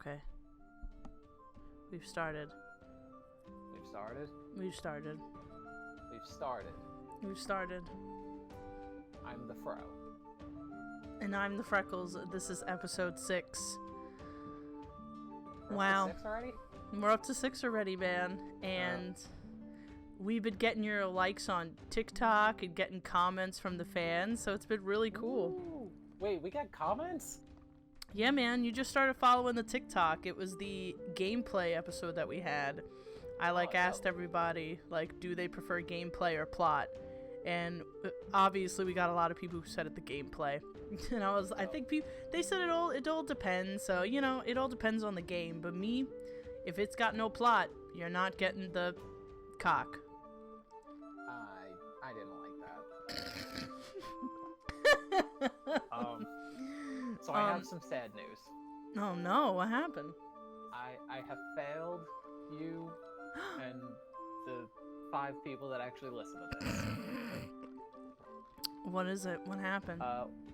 Okay. We've started. We've started? We've started. We've started. We've started. I'm the Fro. And I'm the Freckles. This is episode 6. We're Wow. up to 6 already? We're up to 6 already, man. And we've been getting your likes on TikTok and getting comments from the fans, so it's been really cool. Ooh. Wait, we got comments? Yeah, man, you just started following the TikTok. It was the gameplay episode that we had. I asked everybody, do they prefer gameplay or plot? And obviously we got a lot of people who said it the gameplay. And I think they said it all depends. So, it all depends on the game. But me, if it's got no plot, you're not getting the cock. I didn't like that. So I have some sad news. Oh no, what happened? I have failed you and the 5 people that actually listen to this. What is it? What happened?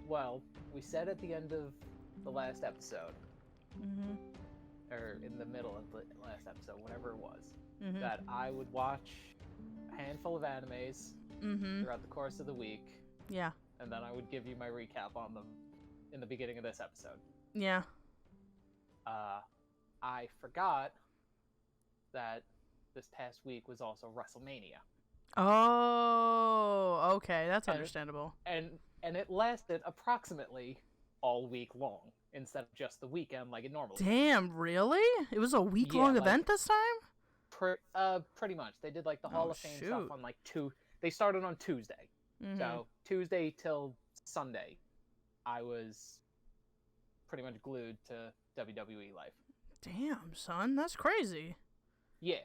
Well, we said at the end of the last episode, or in the middle of the last episode, whatever it was, that I would watch a handful of animes throughout the course of the week. Yeah. And then I would give you my recap on them in the beginning of this episode. Yeah. I forgot that this past week was also WrestleMania. Oh, okay, that's understandable. And it lasted approximately all week long instead of just the weekend like it normally. Damn, really? It was a week-long event this time? Pretty much. They did the Hall of Fame stuff on They started on Tuesday. So Tuesday till Sunday, I was pretty much glued to WWE life. Damn, son, that's crazy. Yeah.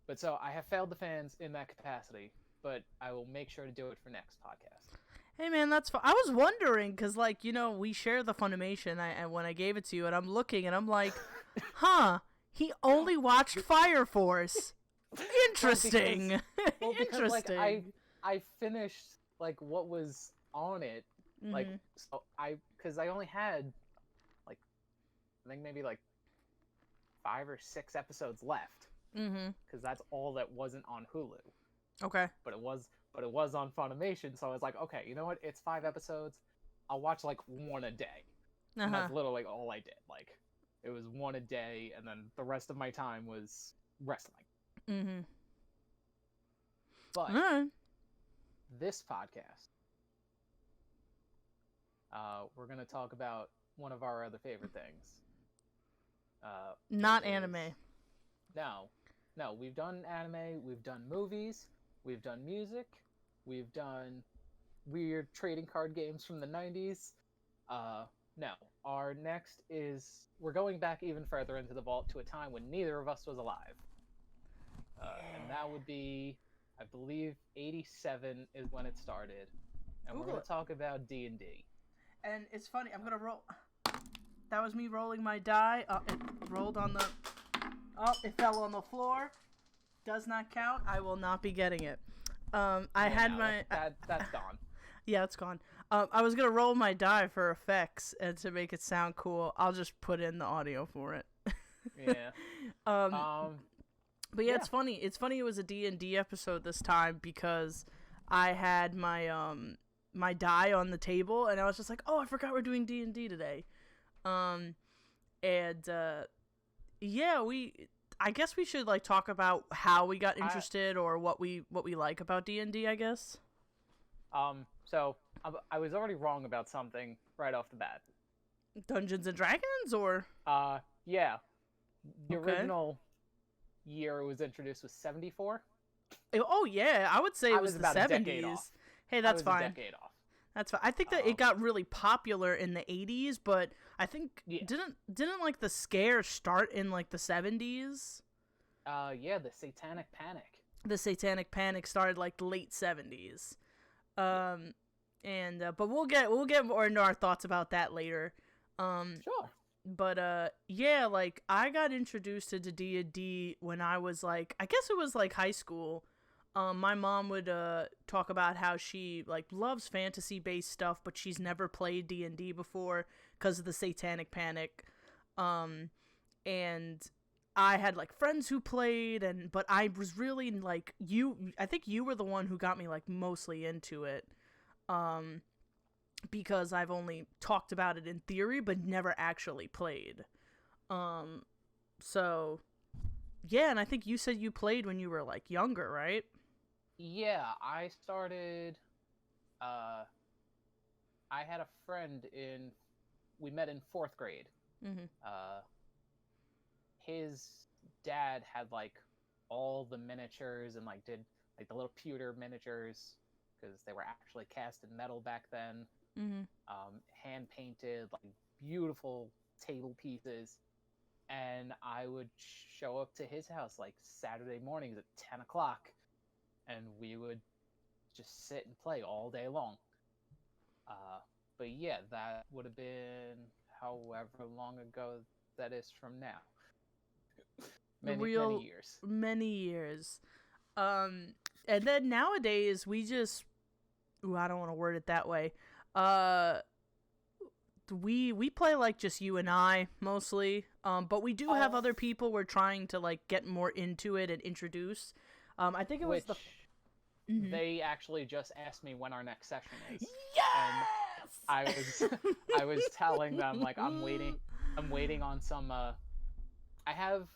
But so I have failed the fans in that capacity, but I will make sure to do it for next podcast. Hey man, that's fine. I was wondering, because we share the Funimation, and when I gave it to you, and I'm looking, and I'm like, he only watched Fire Force. Interesting. Interesting. I finished, what was on it, because I only had, I think maybe, 5 or 6 episodes left. Because that's all that wasn't on Hulu. Okay. But it was on Funimation, so I was like, okay, you know what? It's 5 episodes. I'll watch one a day. And that's literally all I did. It was one a day, and then the rest of my time was wrestling. But this podcast, we're gonna talk about one of our other favorite things. Not anime. No, we've done anime, we've done movies, we've done music, we've done weird trading card games from the 90s. No, our next is, we're going back even further into the vault to a time when neither of us was alive. And that would be, I believe, 87 is when it started. And we're going to talk about D&D. And it's funny, I'm going to roll... That was me rolling my die. It rolled on the... it fell on the floor. Does not count. I will not be getting it. That's gone. Yeah, it's gone. I was going to roll my die for effects and to make it sound cool. I'll just put in the audio for it. Yeah. But yeah, it's funny. It's funny it was a D&D episode this time because I had my my die on the table and I was just like, "Oh, I forgot we're doing D&D today." I guess we should talk about how we got interested or what we like about D&D, I guess. So I was already wrong about something right off the bat. Dungeons and Dragons, or? Yeah. The original year it was introduced was 74. Oh yeah, I would say it was the 70s. Hey, that's fine. A decade off. That's fine. I think that it got really popular in the 80s, but I think didn't the scare start in the 70s? Yeah, the Satanic Panic. The Satanic Panic started the late 70s. But we'll get more into our thoughts about that later. Sure. But I got introduced to D&D when I was I guess it was high school. My mom would talk about how she loves fantasy-based stuff, but she's never played D&D before because of the Satanic Panic. and I had like friends who played, but I was really like I think you were the one who got me like mostly into it, because I've only talked about it in theory but never actually played. So yeah, and I think you said you played when you were like younger, right? Yeah, I started. Uh, I had a friend in. We met in fourth grade. Mm-hmm. Uh, his dad had like all the miniatures and like did like the little pewter miniatures because they were actually cast in metal back then. Mm-hmm. Hand painted, like beautiful table pieces. And I would show up to his house like Saturday mornings at 10 o'clock, and we would just sit and play all day long. But yeah, that would have been however long ago that is from now. Many years. Many years. And then nowadays we just, I don't want to word it that way. We play like just you and I mostly. But we do have other people we're trying to like get more into it and introduce. I think it was they actually just asked me when our next session is. Yes! And I was telling them like I'm waiting on some I have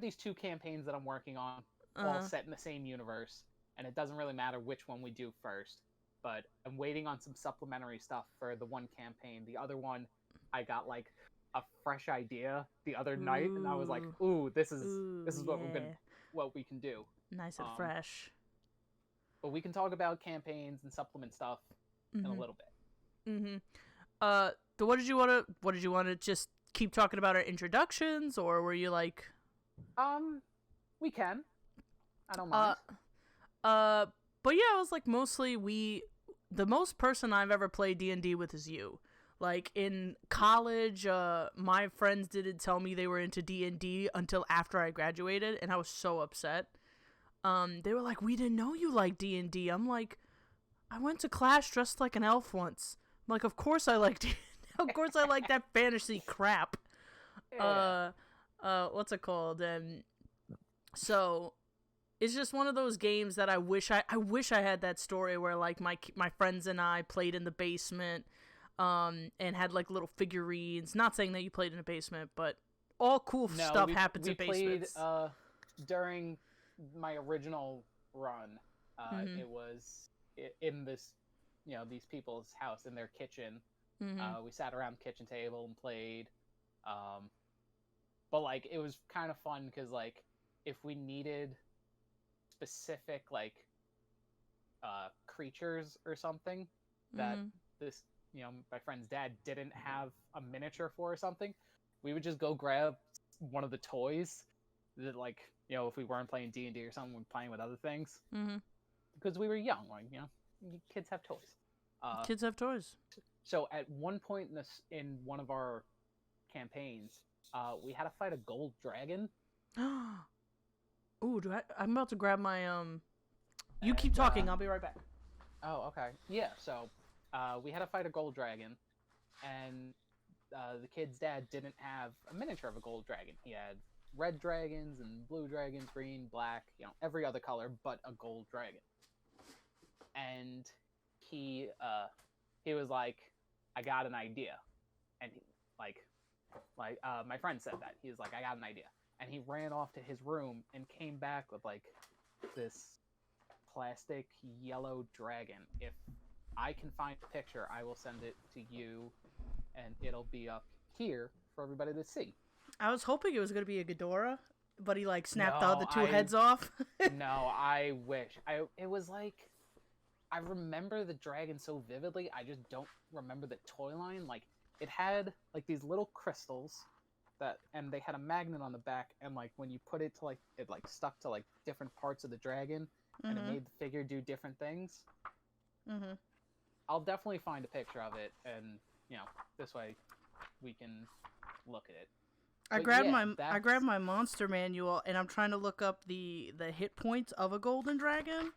these 2 campaigns that I'm working on, all set in the same universe, and it doesn't really matter which one we do first. But I'm waiting on some supplementary stuff for the one campaign. The other one, I got like a fresh idea the other night, and I was like, "Ooh, this is what we can do." Nice and fresh. But we can talk about campaigns and supplement stuff in a little bit. Mm-hmm. So what did you want to just keep talking about our introductions, or were you like? We can. I don't mind. But yeah, I was like mostly the most person I've ever played D&D with is you. Like in college, my friends didn't tell me they were into D&D until after I graduated, and I was so upset. They were like, "We didn't know you liked D&D." I'm like, "I went to class dressed like an elf once." I'm like, "Of course I like D&D. Of course I like that fantasy crap." Yeah. What's it called? And so it's just one of those games that I wish I had that story where like my friends and I played in the basement, and had like little figurines. Not saying that you played in a basement, but all cool stuff happens in basements. We played during my original run. It was in this, these people's house in their kitchen. We sat around the kitchen table and played. But like it was kind of fun because like if we needed specific like creatures or something that this my friend's dad didn't have a miniature for or something, we would just go grab one of the toys that like if we weren't playing D&D or something, we're playing with other things because we were young, like kids have toys. Kids have toys. So at one point in one of our campaigns, we had to fight a gold dragon. Ooh, I'm about to grab my You keep talking. I'll be right back. Oh, okay. Yeah. So, we had to fight a gold dragon, and the kid's dad didn't have a miniature of a gold dragon. He had red dragons and blue dragons, green, black, every other color but a gold dragon. And he was like, "I got an idea," and my friend said that he was like, "I got an idea." And he ran off to his room and came back with like this plastic yellow dragon. If I can find a picture, I will send it to you, and it'll be up here for everybody to see. I was hoping it was going to be a Ghidorah, but he like snapped all the two heads off. No, I wish. It was like, I remember the dragon so vividly, I just don't remember the toy line. Like, it had like these little crystals and they had a magnet on the back, and like when you put it to like, it like stuck to like different parts of the dragon, and it made the figure do different things. I'll definitely find a picture of it, and this way we can look at it. I grabbed my monster manual, and I'm trying to look up the hit points of a golden dragon.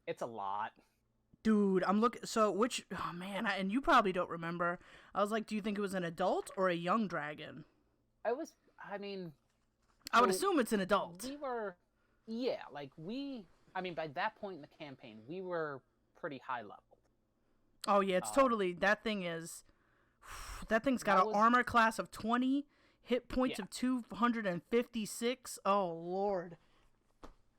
It's a lot. Dude, I'm looking. So which? Oh man, and you probably don't remember. I was like, do you think it was an adult or a young dragon? I mean, I would so assume it's an adult. we were, yeah, like I mean, by that point in the campaign, we were pretty high leveled. Oh yeah, it's totally. That thing is. That thing's got an armor class of 20, hit points of 256. Oh lord,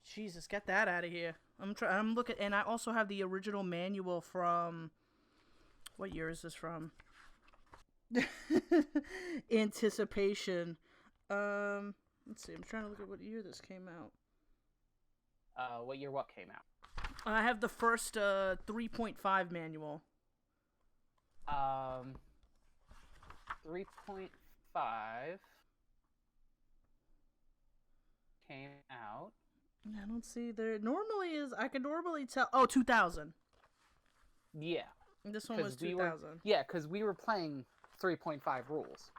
Jesus, get that out of here. I'm looking, and I also have the original manual from. What year is this from? Anticipation. Let's see. I'm trying to look at what year this came out. What year? What came out? I have the first 3.5 manual. 3.5 came out. I don't see there. Normally is. I can normally tell. Oh, 2000. Yeah. This one was 2000. Because we were playing 3.5 rules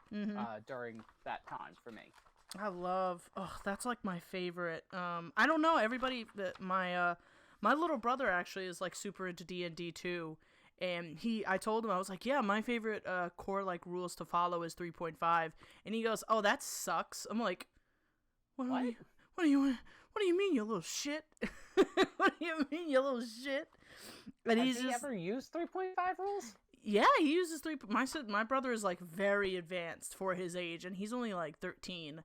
during that time for me. I love. Oh, that's like my favorite. I don't know. Everybody. My little brother actually is like super into D&D too. And I told him, I was like, yeah, my favorite core like rules to follow is 3.5, and he goes, oh, that sucks. I'm like, what do you mean, you little shit? What do you mean, you little shit? And Has he ever used 3.5 rules? Yeah, he uses my brother is like very advanced for his age, and he's only like 13.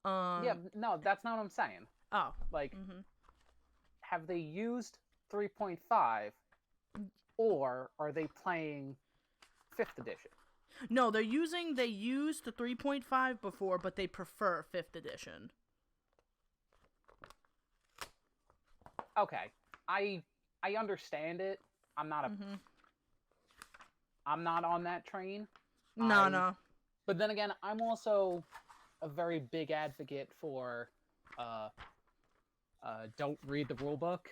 Yeah, no, that's not what I'm saying. Oh, like, have they used 3.5? Or are they playing 5th edition? No, they used the 3.5 before, but they prefer 5th edition. Okay. I understand it. I'm not on that train. No. But then again, I'm also a very big advocate for don't read the rule book.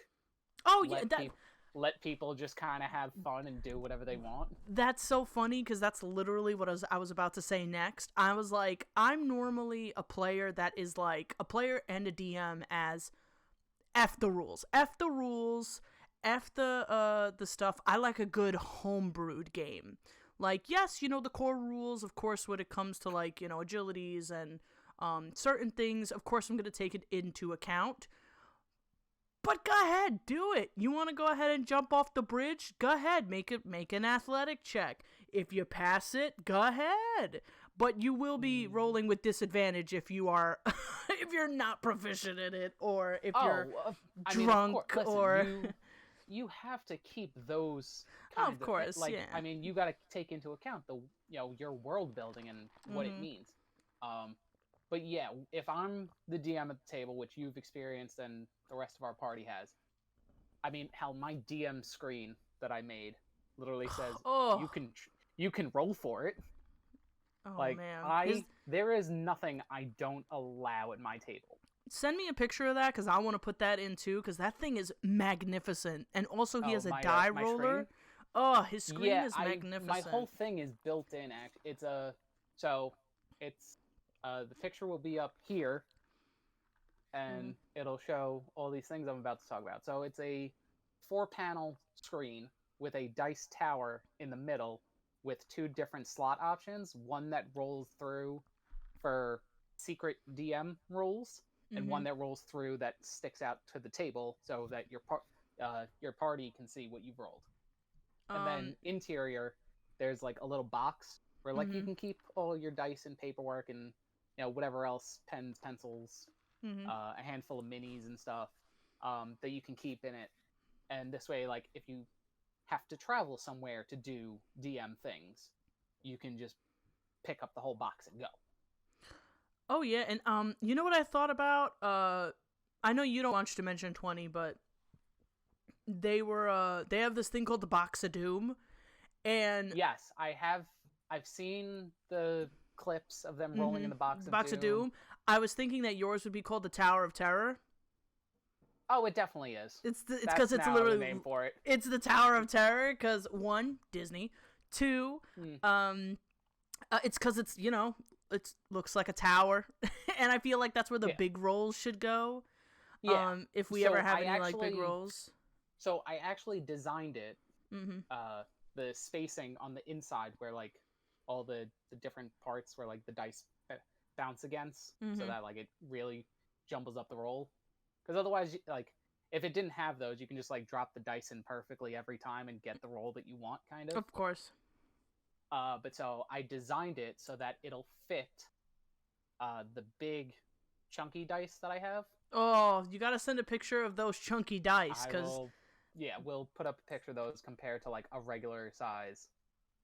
Oh yeah, let people just kind of have fun and do whatever they want. That's so funny because that's literally what I was about to say next. I was like, I'm normally a player that is like a player and a DM as F the rules. F the rules. F the stuff. I like a good homebrewed game. Like, yes, the core rules, of course, when it comes to like, agilities and certain things, of course, I'm going to take it into account. But go ahead, do it. You want to go ahead and jump off the bridge? Go ahead, make an athletic check. If you pass it, go ahead. But you will be rolling with disadvantage if you are, if you're not proficient in it, or if you're drunk, or. You have to keep those. Of course, yeah. I mean, you got to take into account your world building and what it means. But yeah, if I'm the DM at the table, which you've experienced and the rest of our party has, I mean, hell, my DM screen that I made literally says you can roll for it. Oh man, there is nothing I don't allow at my table. Send me a picture of that because I want to put that in too because that thing is magnificent, and also he has a die roller. Screen? Oh, his screen is magnificent. My whole thing is built in. It's the picture will be up here, and it'll show all these things I'm about to talk about. So it's a 4-panel screen with a dice tower in the middle with 2 different slot options. One that rolls through for secret DM rules, and one that rolls through that sticks out to the table so that your party can see what you've rolled. And then interior, there's like a little box where like you can keep all your dice and paperwork and whatever else, pens, pencils, a handful of minis and stuff that you can keep in it. And this way, like if you have to travel somewhere to do DM things, you can just pick up the whole box and go. Oh yeah, and you know what I thought about? I know you don't want to mention 20, but they have this thing called the Box of Doom, and yes, I've seen the clips of them rolling in the Box of Doom. I was thinking that yours would be called the Tower of Terror. Oh, it definitely is. It's because it's literally the name for it. It's the Tower of Terror because 1, Disney, 2, it's because it's it looks like a tower, and I feel like that's where the big rolls should go. Yeah. If we ever have any like big rolls. So I actually designed it Mm-hmm. The spacing on the inside where like all the different parts where like the dice bounce against, so Mm-hmm. that like it really jumbles up the roll. Because otherwise, like if it didn't have those, you can just like drop the dice in perfectly every time and get the roll that you want, kind of. Of course. But so I designed it so that it'll fit the big chunky dice that I have. Oh, you gotta send a picture of those chunky dice, I cause will, yeah, we'll put up a picture of those compared to like a regular size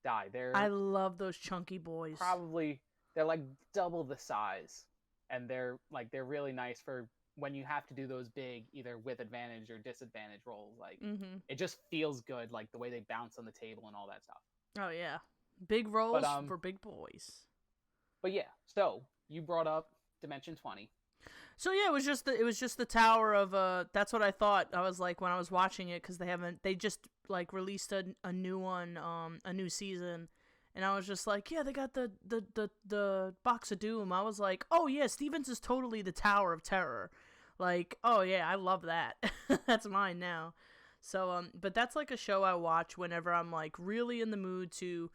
die. I They're love those chunky boys. probably they're like double the size, and they're really nice for when you have to do those big either with advantage or disadvantage rolls. Like Mm-hmm. it just feels good, like the way they bounce on the table and all that stuff. Oh yeah, big But rolls for big boys. but yeah. So you brought up Dimension 20. So yeah, it was just the tower of that's what I thought. I was like when I was watching it, because they just like released a new one, a new season, and I was just like, yeah, they got the box of doom. I was like, oh yeah, Stevens is totally the Tower of Terror. Like, oh yeah, I love that. That's mine now. So but that's like a show I watch whenever I'm like really in the mood to,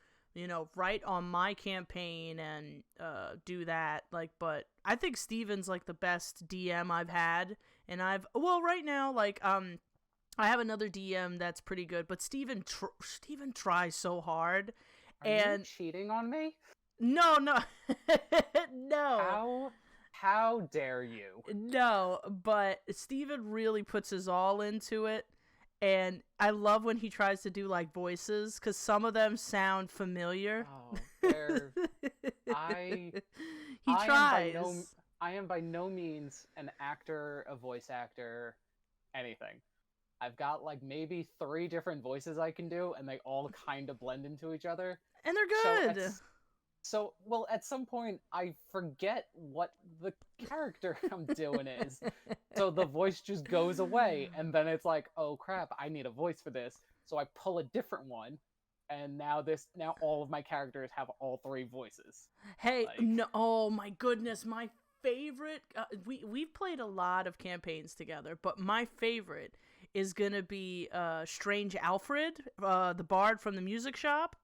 write on my campaign and do that. Like, but I think Steven's like the best DM I've had, and right now, like, I have another DM that's pretty good, but Steven tries so hard. Are And you cheating on me? no, no, no. How dare you? No, but Steven really puts his all into it. And I love when he tries to do like voices, because some of them sound familiar. Oh, they're I He I tries. I am by no means an actor, a voice actor, anything. I've got like maybe 3 different voices I can do, and they all kind of blend into each other. And they're So good. well, at some point I forget what the character I'm doing is. So the voice just goes away, and then it's like, oh crap, I need a voice for this. So I pull a different one, and now all of my characters have all 3 voices. Hey, Like, no, oh my goodness, my favorite. We've played a lot of campaigns together, but my favorite is gonna be Strange Alfred, the bard from the music shop.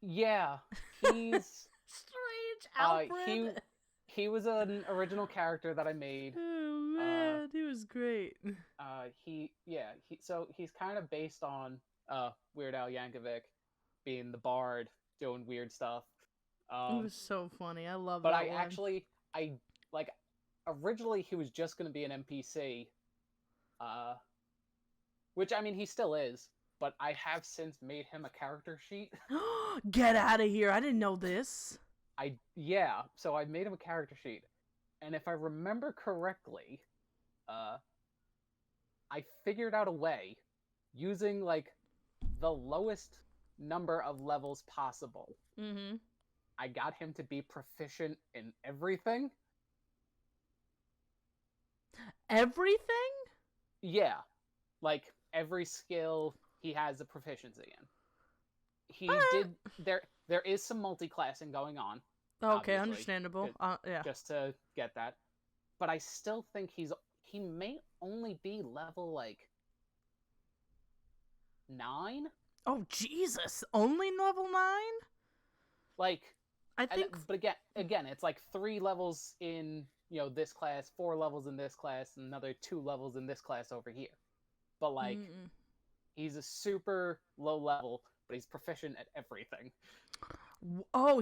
yeah, he's Strange he Alfred. he was an original character that I made. Oh man, he was great. So he's kind of based on Weird Al Yankovic being the bard doing weird stuff. It was so funny. I love But that one. I like originally he was just going to be an NPC, which I mean he still is, but I have since made him a character sheet. Get out of here! I didn't know this. So I made him a character sheet, and if I remember correctly, I figured out a way using like the lowest number of levels possible. Mm-hmm. I got him to be proficient in everything. Everything? Yeah, like every skill he has a proficiency in. He did there is some multi-classing going on. Okay, understandable. Yeah. Just to get that. But I still think he may only be level like 9. Oh Jesus! Only level 9? Like I think. but again, it's like 3 levels in this class, 4 levels in this class, and another 2 levels in this class over here. But like, he's a super low level, but he's proficient at everything. Oh,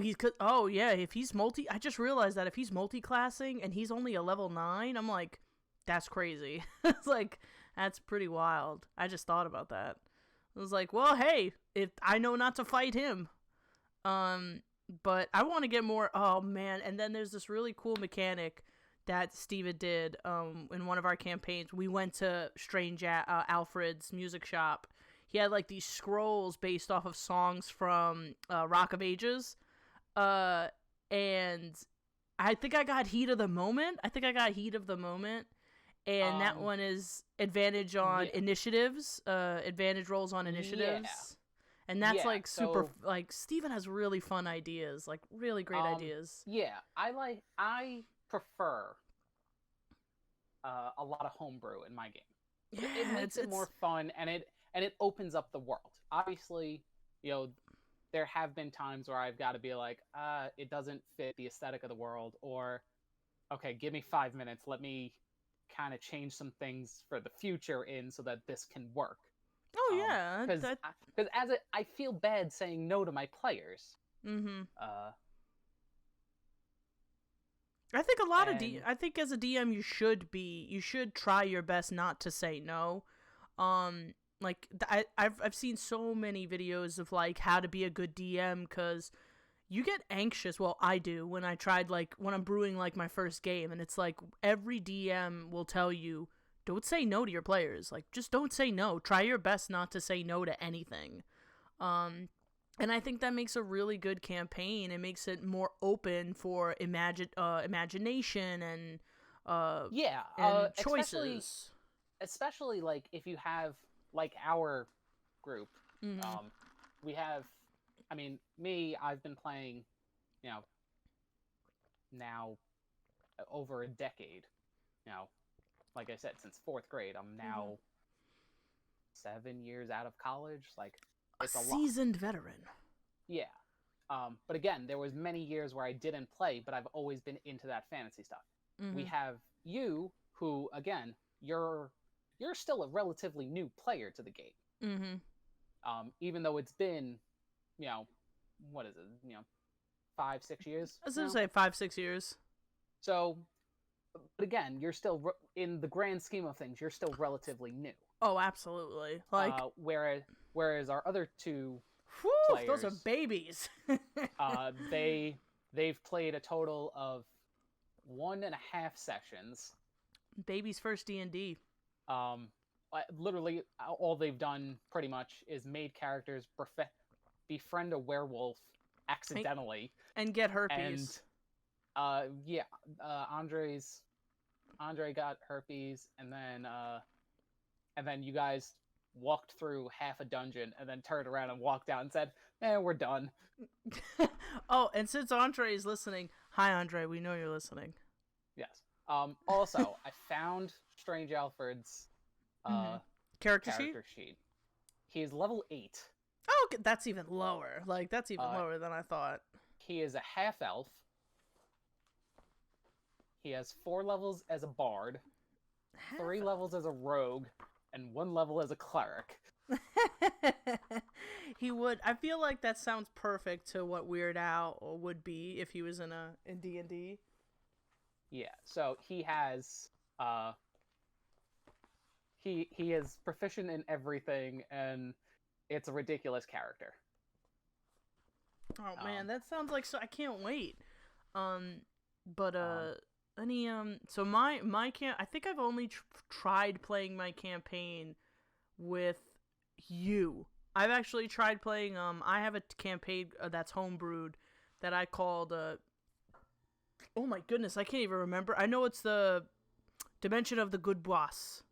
yeah. If he's I just realized that if he's multi-classing and he's only a level 9, I'm like, that's crazy. It's like, that's pretty wild. I just thought about that. I was like, well, hey, if I know not to fight him. But I want to get more. Oh man! And then there's this really cool mechanic that Steven did. In one of our campaigns, we went to Strange Alfred's music shop. He had like these scrolls based off of songs from Rock of Ages, and I think I got Heat of the Moment. And that one is advantage on initiatives, advantage rolls on initiatives. Yeah. And that's like super, like Steven has really fun ideas, like really great ideas. Yeah, I prefer a lot of homebrew in my game. Yeah, it makes it more fun, and and it opens up the world. Obviously, there have been times where I've got to be like, it doesn't fit the aesthetic of the world, or okay, give me 5 minutes, let me kind of change some things for the future so that this can work. Oh yeah, because I feel bad saying no to my players. Mm-hmm. I think I think as a DM you should try your best not to say no. Like I've seen so many videos of like how to be a good DM, because you get anxious. Well, I do when I'm brewing like my first game, and it's like every DM will tell you, don't say no to your players. Like, just don't say no. Try your best not to say no to anything. And I think that makes a really good campaign. It makes it more open for imagination and choices. Especially like if you have like our group. Mm-hmm. We have, I mean, I've been playing, now over a decade. Like I said, since 4th grade. I'm now 7 years out of college. Like, it's a seasoned veteran. Yeah. But again, there was many years where I didn't play, but I've always been into that fantasy stuff. Mm-hmm. We have you, who, again, you're still a relatively new player to the game. Mm-hmm. Even though it's been, what is it, 5-6 years? I was going to say 5-6 years. So, but again, you're still, in the grand scheme of things, you're still relatively new. Oh, absolutely. Like, whereas our other two players, those are babies. they've played a total of 1.5 sessions. Baby's first D&D. Literally, all they've done pretty much is made characters, befriend a werewolf accidentally, and get herpes. And Andre got herpes, and then you guys walked through half a dungeon and then turned around and walked out and said, we're done. Oh, and since Andre is listening, hi Andre, we know you're listening. Yes. Also, I found Strange Alfred's character sheet. He is level 8. Oh, okay. That's even lower. Like, that's even lower than I thought. He is a half-elf. He has 4 levels as a bard, 3 levels as a rogue, and 1 level as a cleric. He would. I feel like that sounds perfect to what Weird Al would be if he was in D&D. Yeah. So he has he is proficient in everything, and it's a ridiculous character. Oh man, that sounds like so. I can't wait. So my I think I've only tried playing my campaign with you. I've actually tried playing. I have a campaign that's homebrewed that I called. Oh my goodness, I can't even remember. I know it's the Dimension of the Good Boss.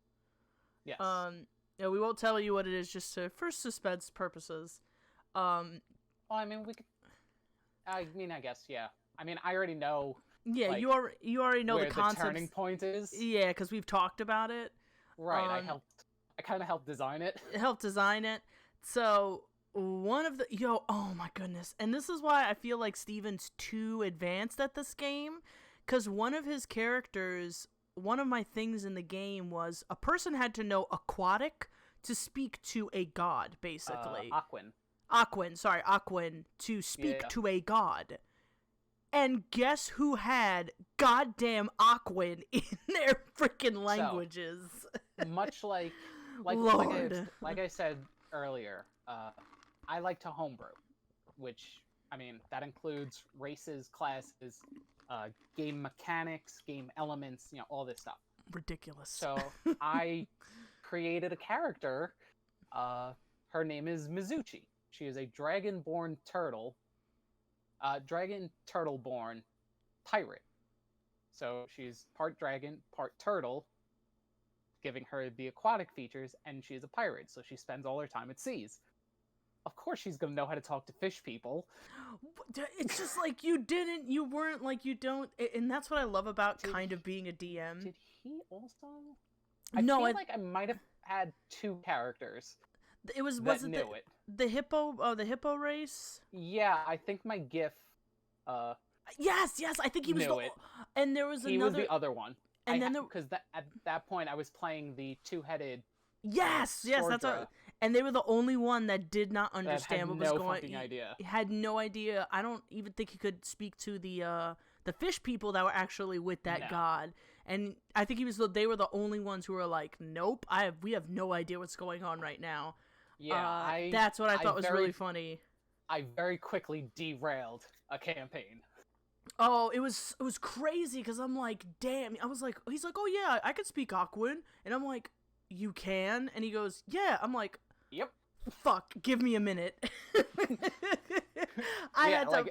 Yes. Yeah, we won't tell you what it is, just for suspense purposes. Well, I mean, we could. I guess, yeah. I mean, I already know. Yeah, like, you already know the concept. The turning point is. Yeah, because we've talked about it. Right, I kind of helped design it. So one of the oh my goodness, and this is why I feel like Steven's too advanced at this game, because one of his characters, one of my things in the game was a person had to know aquatic to speak to a god, basically. Aquin to speak to a god. And guess who had goddamn Aquin in their freaking languages? So, much like I said earlier, I like to homebrew, which, I mean, that includes races, classes, game mechanics, game elements, all this stuff. Ridiculous. So I created a character. Her name is Mizuchi. She is a dragon-born turtle. Dragon turtle-born pirate. So she's part dragon, part turtle, giving her the aquatic features, and she's a pirate, so she spends all her time at seas. Of course she's gonna know how to talk to fish people. It's just like you weren't like, you don't, and that's what I love about kind of being a DM. Did he also? I feel like I might have had 2 characters. It was that it knew it. the hippo? Oh, the hippo race. Yeah, I think my GIF Yes, I think he was knew it. And there was He was the other one. And then because at that point I was playing the two-headed. Yes, that's what. And they were the only one that did not understand what was going. Fucking idea. He had no idea. I don't even think he could speak to the fish people that were actually with that god. And I think they were the only ones who were like, "Nope, we have no idea what's going on right now." Yeah, that's what I thought was really funny. I very quickly derailed a campaign. Oh, it was crazy because I'm like, damn. I was like, he's like, oh yeah, I could speak Aquan, and I'm like, you can? And he goes, yeah. I'm like, yep. Fuck, give me a minute. I had to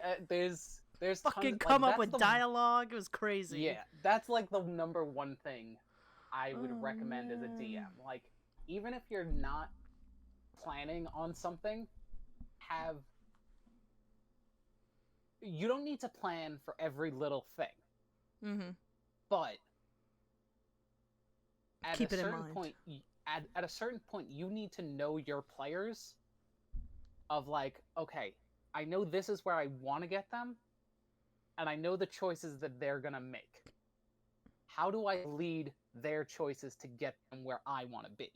there's fucking come up with dialogue. It was crazy. Yeah, that's like the number one thing I would recommend as a DM. Like, even if you're not planning on something, you don't need to plan for every little thing. Mm-hmm. But keep it in mind. At a certain point, you need to know your players. Of like, okay, I know this is where I want to get them, and I know the choices that they're gonna make. How do I lead their choices to get them where I want to be?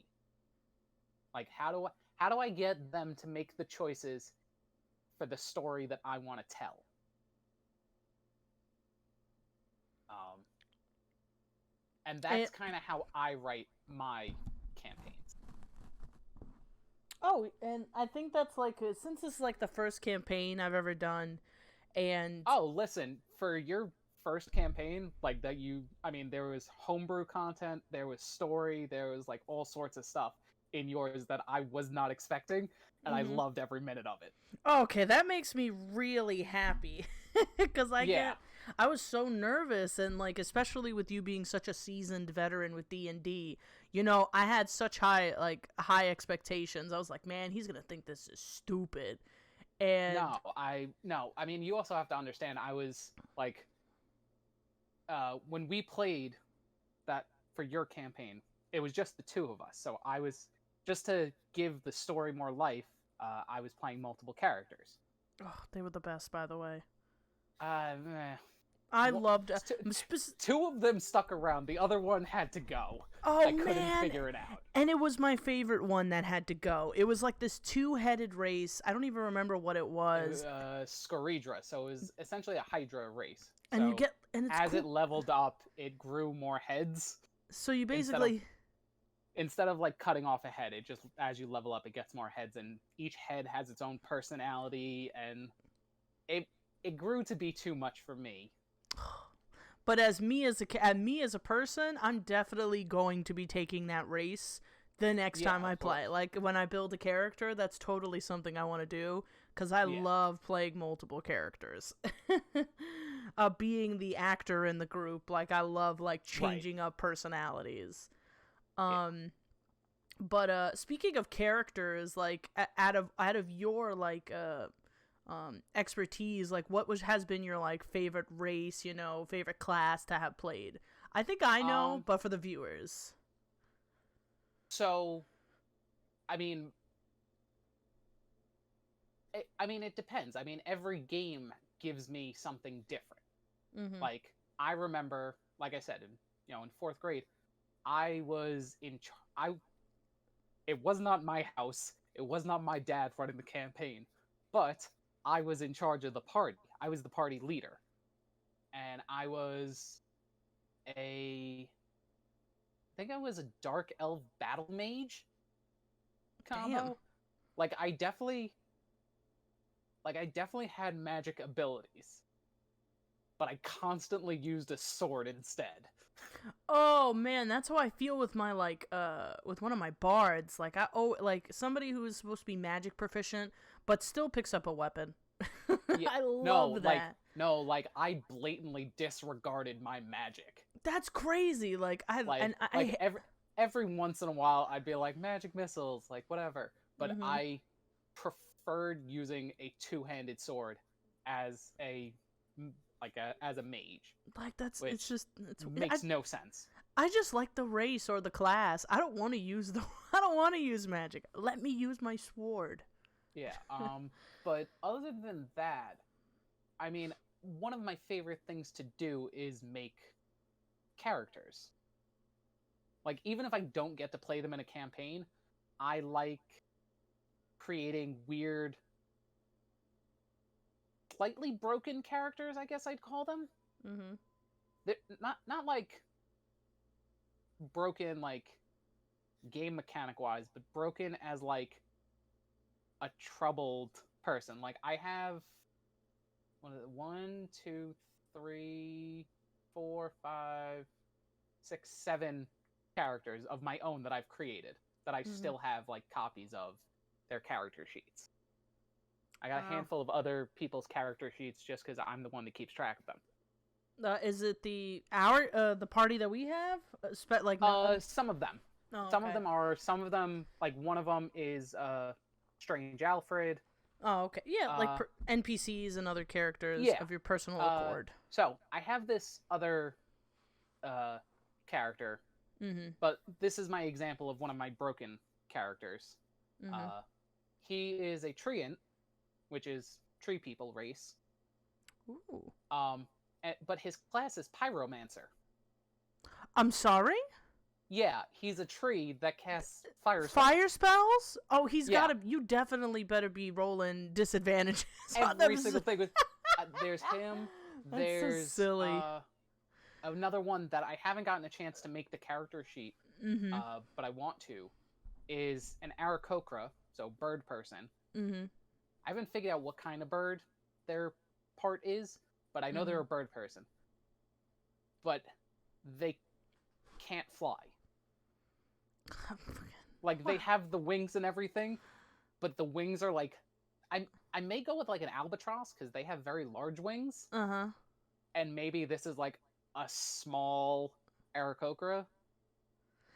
Like, how do I get them to make the choices for the story that I want to tell? And that's kind of how I write my campaigns. Oh, and I think that's like, since this is like the first campaign I've ever done, and... Oh, listen, for your first campaign, like that there was homebrew content, there was story, there was like all sorts of stuff in yours that I was not expecting, and I loved every minute of it. Okay, that makes me really happy, because I was so nervous, and like, especially with you being such a seasoned veteran with D&D, you know, I had such high expectations. I was like, man, he's gonna think this is stupid. And I mean, you also have to understand, I was like, when we played that for your campaign, it was just the two of us. So I was, just to give the story more life, I was playing multiple characters. Oh, they were the best, by the way. I loved two of them stuck around. The other one had to go. Oh, I couldn't figure it out. And it was my favorite one that had to go. It was like this two-headed race. I don't even remember what it was. Scoridra. So it was essentially a Hydra race. And so it's it leveled up, it grew more heads. So you basically, instead of like cutting off a head, it just, as you level up, it gets more heads, and each head has its own personality, and it grew to be too much for me. But as me as a person, I'm definitely going to be taking that race the next time I play. Like, when I build a character, that's totally something I want to do, because I love playing multiple characters. Being the actor in the group, like, I love like changing up personalities. But speaking of characters, like, out of your like expertise, like, what has been your like favorite race, you know, favorite class to have played? I think I know, but for the viewers. So, I mean, it depends. I mean, every game gives me something different. Mm-hmm. Like, I remember, like I said, in 4th grade, I was it was not my house. It was not my dad running the campaign, but I was in charge of the party. I was the party leader. And I think I was a dark elf battle mage combo. Damn. Like, I definitely had magic abilities, but I constantly used a sword instead. Oh man, that's how I feel with my with one of my bards. Like, somebody who is supposed to be magic proficient but still picks up a weapon. Yeah, I love that. I blatantly disregarded my magic. That's crazy. Every once in a while I'd be like, magic missiles, like whatever. But I preferred using a two-handed sword as a like as a mage. Like it's makes no sense. I just like the race or the class. I don't want to use I don't want to use magic. Let me use my sword. Yeah. But other than that, I mean, one of my favorite things to do is make characters. Like, even if I don't get to play them in a campaign, I like creating weird, slightly broken characters, I guess I'd call them. Mm-hmm. They're not like broken, like, game mechanic wise, but broken as like a troubled person. Like, I have 1, 2, 3, 4, 5, 6, 7 characters of my own that I've created that I still have like copies of their character sheets. I got a handful of other people's character sheets just because I'm the one that keeps track of them. Is it the party that we have? Some of them. Oh, some of them are. Some of them, like one of them is Strange Alfred. Oh, okay. Yeah, like NPCs and other characters of your personal accord. So I have this other character, but this is my example of one of my broken characters. He is a treant, which is tree people race. Ooh. But his class is Pyromancer. I'm sorry? Yeah, he's a tree that casts fire spells. Fire spells? Oh, he's gotta... You definitely better be rolling disadvantages on every single thing. With, there's him. There's so silly. Another one that I haven't gotten a chance to make the character sheet, but I want to, is an Aarakocra, so bird person. I haven't figured out what kind of bird their part is, but I know they're a bird person. But they can't fly. Like, they have the wings and everything, but the wings are like... I may go with like an albatross, because they have very large wings. And maybe this is like a small Aarakocra.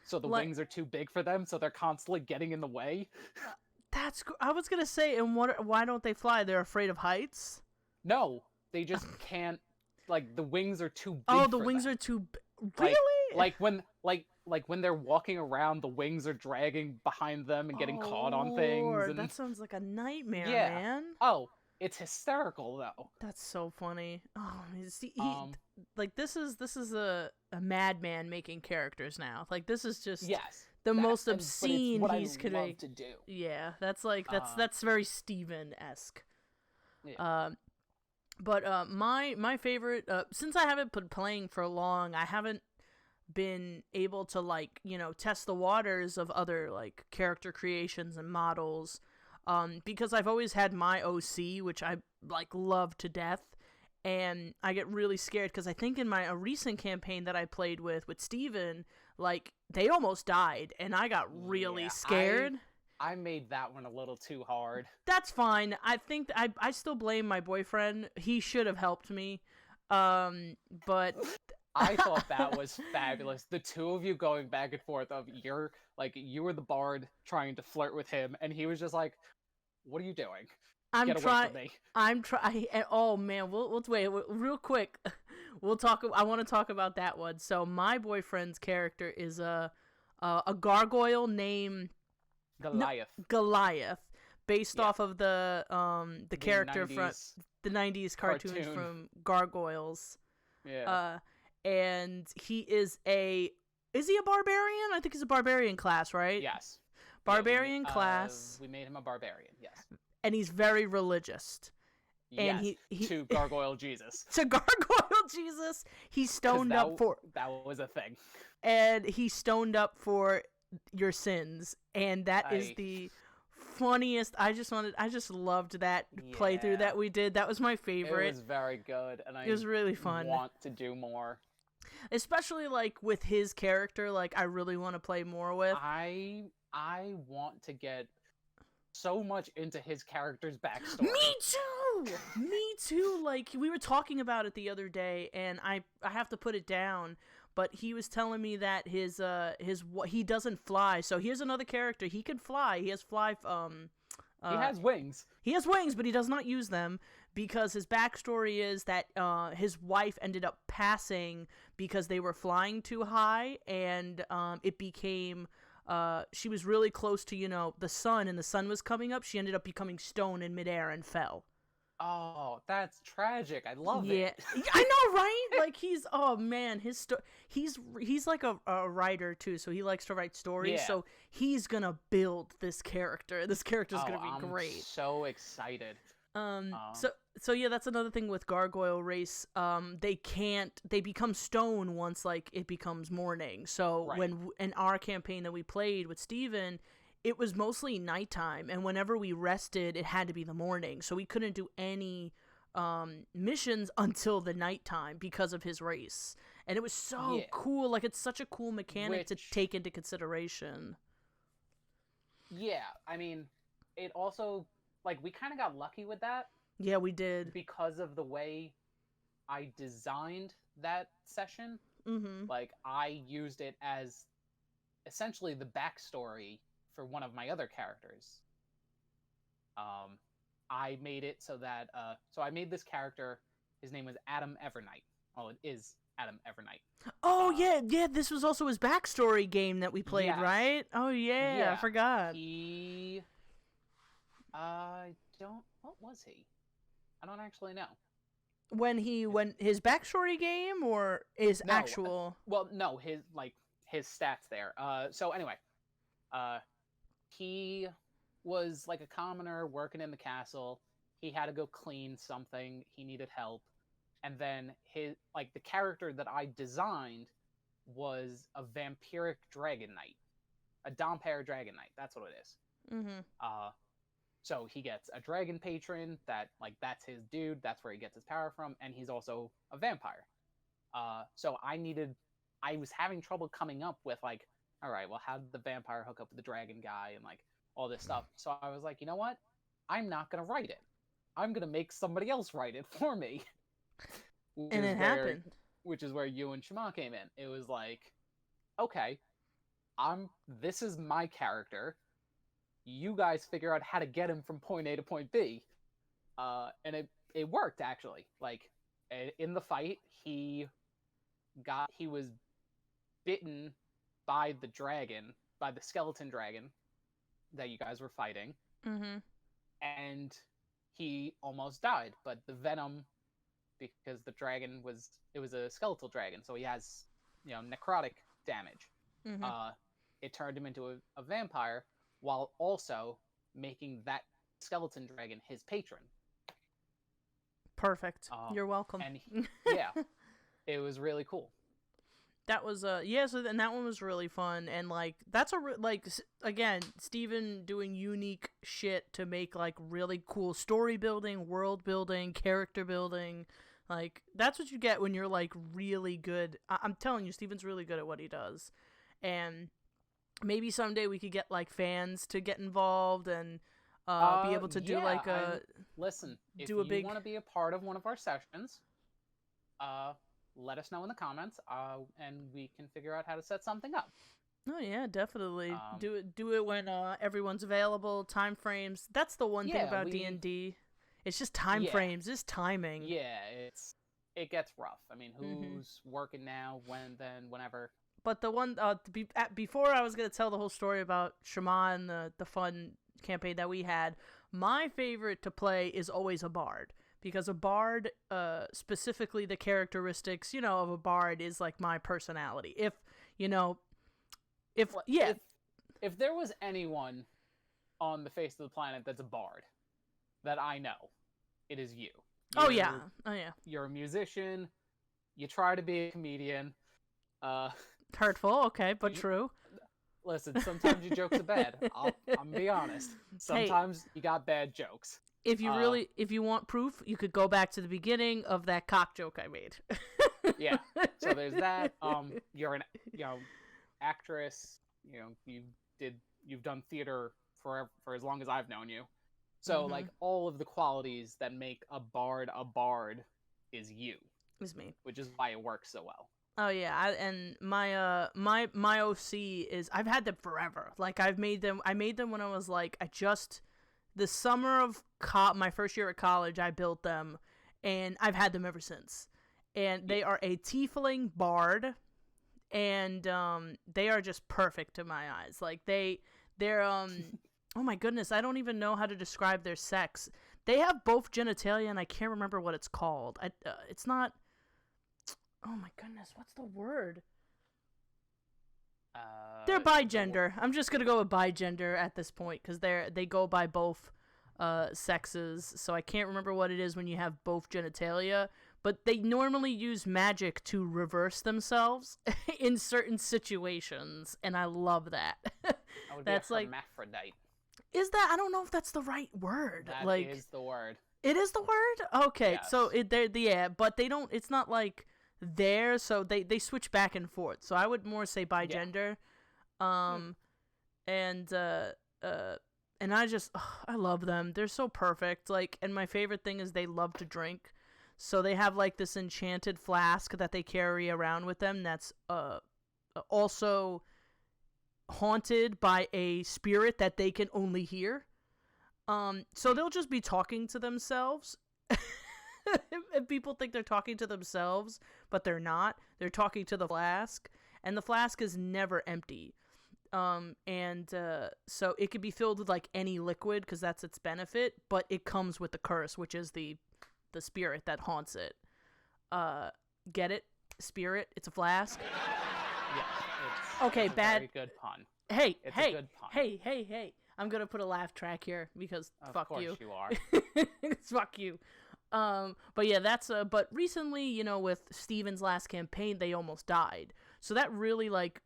So the wings are too big for them, so they're constantly getting in the way. I was gonna say, and why don't they fly? They're afraid of heights? No, they just can't. Like, the wings are too big. Oh, the wings are too really? Like when they're walking around, the wings are dragging behind them and getting caught on things. And... That sounds like a nightmare, man. Oh, it's hysterical though. That's so funny. Oh, see, like this is a madman making characters now. Like, this is just the most obscene he's could love to do. Yeah, that's very Steven-esque. Yeah. But my favorite, since I haven't been playing for long, I haven't been able to, like, test the waters of other, like, character creations and models, because I've always had my OC, which I, like, love to death, and I get really scared, because I think in a recent campaign that I played with Steven, like, they almost died, and I got really scared. I made that one a little too hard. That's fine. I think I still blame my boyfriend. He should have helped me. But I thought that was fabulous. The two of you going back and forth of you were the bard trying to flirt with him, and he was just like, "What are you doing? Get away from me." I'm trying. Oh man, we'll wait real quick. We'll talk. I want to talk about that one. So my boyfriend's character is a gargoyle named Goliath, based off of the character 90s from the 90s cartoons from Gargoyles. Yeah. And he is he a barbarian? I think he's a barbarian class, right? Yes. Barbarian class. We made him a barbarian, yes. And he's very religious. Yes, and he to Gargoyle Jesus. To Gargoyle Jesus. He's stoned up for... That was a thing. And he's stoned up for your sins, and that is the funniest. I just loved that playthrough that we did. That was my favorite. It was very good, and it was really fun. Want to do more, especially like with his character. Like, I really want to play more with. I want to get so much into his character's backstory. Me too. Like, we were talking about it the other day, and I have to put it down. But he was telling me that he doesn't fly. So here's another character. He can fly. He has he has wings. He has wings, but he does not use them because his backstory is that his wife ended up passing because they were flying too high, and it became she was really close to, you know, the sun, and the sun was coming up. She ended up becoming stone in midair and fell. Oh, that's tragic. I love Yeah, it. I know, right? Like, he's, oh man, he's like a writer too, so he likes to write stories. Yeah. So he's gonna build this character. This character's Oh, gonna be I'm great. so excited. So yeah, that's another thing with Gargoyle Race. They become stone once, like, it becomes morning. So Right. when in our campaign that we played with Steven, it was mostly nighttime, and whenever we rested, it had to be the morning. So we couldn't do any missions until the nighttime because of his race. And it was so cool. Like, it's such a cool mechanic to take into consideration. Yeah, I mean, it also, like, we kind of got lucky with that. Yeah, we did. Because of the way I designed that session. Mm-hmm. Like, I used it as essentially the backstory for one of my other characters. I made it so that, so I made this character, his name was Adam Evernight. Well, it is Adam Evernight. Oh, yeah, this was also his backstory game that we played, yes. right? Oh, yeah, I forgot. What was he? I don't actually know. When his backstory game, or his actual? Well, no, his stats there. So anyway, he was like a commoner working in the castle. He had to go clean something. He needed help. And then the character that I designed was a vampiric dragon knight. A Dompere dragon knight. That's what it is. Mm-hmm. So he gets a dragon patron that's his dude. That's where he gets his power from. And he's also a vampire. So I was having trouble coming up with, like, all right, well, how did the vampire hook up with the dragon guy and, like, all this stuff? So I was like, you know what? I'm not going to write it. I'm going to make somebody else write it for me. And it happened. Which is where you and Shema came in. It was like, okay, this is my character. You guys figure out how to get him from point A to point B. And it worked, actually. Like, in the fight, he was bitten by the skeleton dragon that you guys were fighting. Mm-hmm. And he almost died, but the venom, because the dragon was a skeletal dragon, so he has, necrotic damage. Mm-hmm. It turned him into a vampire, while also making that skeleton dragon his patron. Perfect. You're welcome. And it was really cool. That was so and that one was really fun, and like that's again, Steven doing unique shit to make like really cool story building, world building, character building. Like, that's what you get when you're like really good. I'm telling you, Steven's really good at what he does. And maybe someday we could get like fans to get involved and be able to do like a listen. If do a you big want to be a part of one of our sessions, let us know in the comments, and we can figure out how to set something up. Oh yeah, definitely. Do it when everyone's available. Time frames. That's the one thing about D&D. It's just time frames. It's timing. Yeah, it gets rough. I mean, who's working now? Whenever. But the one before I was gonna tell the whole story about Shema and the fun campaign that we had. My favorite to play is always a bard, because a bard, specifically the characteristics, of a bard is like my personality. If there was anyone on the face of the planet that's a bard that I know, it is you. Oh yeah. You're a musician. You try to be a comedian. Hurtful, okay, but true. Listen, sometimes your jokes are bad. I'm gonna be honest. Sometimes you got bad jokes. If you want proof, you could go back to the beginning of that cock joke I made. Yeah. So there's that. You're an actress. You've done theater for as long as I've known you. So like all of the qualities that make a bard is you. Is me. Which is why it works so well. Oh yeah, and my my OC is, I've had them forever. Like I made them when I was like, I just the summer of my first year at college, I built them, and I've had them ever since. And they are a tiefling bard, and they are just perfect to my eyes. Like they're oh my goodness, I don't even know how to describe their sex. They have both genitalia, and I can't remember what it's called. It's not. Oh my goodness, what's the word? They're bigender. I'm just gonna go with bigender at this point because they go by both sexes. So I can't remember what it is when you have both genitalia, but they normally use magic to reverse themselves in certain situations, and I love that. That's like hermaphrodite. Is that? I don't know if that's the right word. That is the word. It is the word? Okay, yes. So but they don't. It's not like there, so they switch back and forth. So I would more say bigender. And I just I love them. They're so perfect. Like, and my favorite thing is they love to drink. So they have like this enchanted flask that they carry around with them that's also haunted by a spirit that they can only hear. So they'll just be talking to themselves. And people think they're talking to themselves, but they're not. They're talking to the flask, and the flask is never empty. So it could be filled with like any liquid because that's its benefit, but it comes with the curse, which is the spirit that haunts it. Get it? Spirit? It's a flask? Yeah. Okay, bad. Very good pun. Hey, it's a good pun. Hey. I'm going to put a laugh track here because fuck you. Of course you are. Fuck you. But yeah, but recently, with Steven's last campaign, they almost died. So that really, like...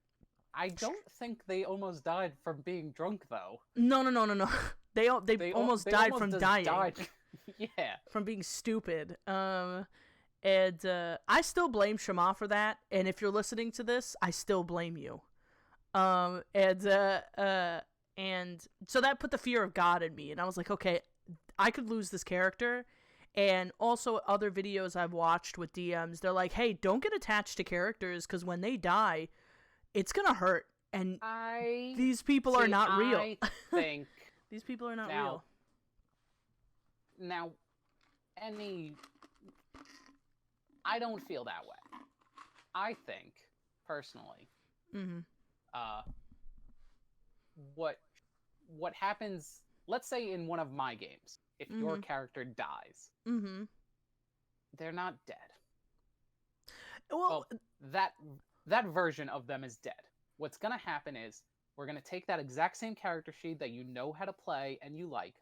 I don't think they almost died from being drunk, though. No. They almost died from dying. Yeah. From being stupid. And I still blame Shema for that. And if you're listening to this, I still blame you. And so that put the fear of God in me. And I was like, okay, I could lose this character. And also other videos I've watched with DMs, they're like, hey, don't get attached to characters because when they die, it's going to hurt. And these people are not real. I think these people are not real. Now, I don't feel that way. I think, personally, what happens, let's say in one of my games, if your character dies, they're not dead. Well, that version of them is dead. What's going to happen is we're going to take that exact same character sheet that you know how to play and you like,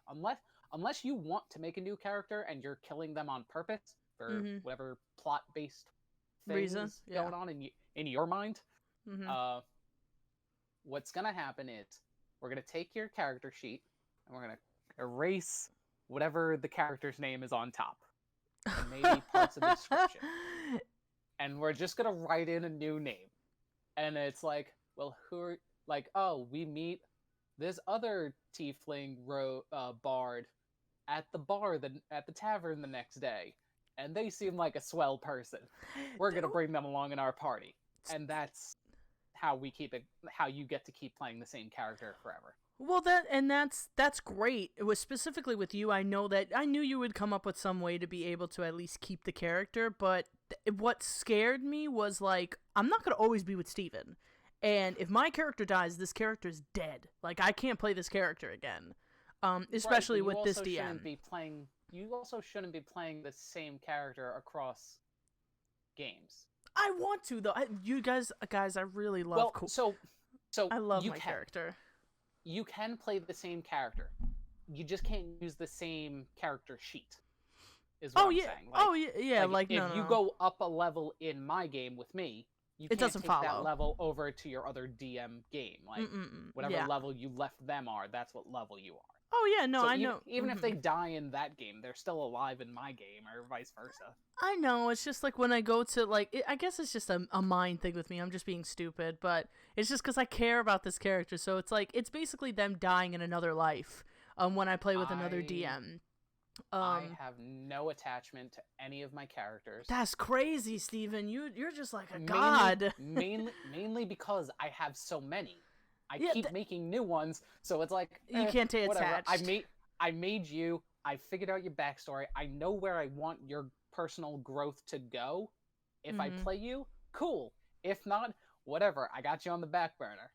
unless you want to make a new character and you're killing them on purpose for whatever plot-based things going on in your mind. What's going to happen is we're going to take your character sheet and we're going to erase whatever the character's name is on top. And maybe parts of the description. And we're just going to write in a new name. And it's like, well, we meet this other tiefling bard at the bar, at the tavern the next day. And they seem like a swell person. We're going to bring them along in our party. And that's how you get to keep playing the same character forever. Well, that's great. It was specifically with you. I knew you would come up with some way to be able to at least keep the character, but what scared me was like, I'm not going to always be with Steven. And if my character dies, this character's dead. Like, I can't play this character again. Especially with this DM. You also shouldn't be playing the same character across games. I want to, though. You guys, I really love... So I love my character. You can play the same character. You just can't use the same character sheet. Is what I'm saying. Like, if you go up a level in my game with me, you can't take that level over to your other DM game. Like, whatever level you left them are, that's what level you are. Oh, yeah, no, so I know. Even if they die in that game, they're still alive in my game, or vice versa. I know, it's just like when I go to, like, I guess it's just a mind thing with me. I'm just being stupid, but it's just because I care about this character. So it's like, it's basically them dying in another life when I play with another DM. I have no attachment to any of my characters. That's crazy, Steven. You're just like a god. Mainly because I have so many. I keep making new ones, so it's like you can't take whatever. attached. I made you. I figured out your backstory. I know where I want your personal growth to go. If I play you, cool. If not, whatever. I got you on the back burner.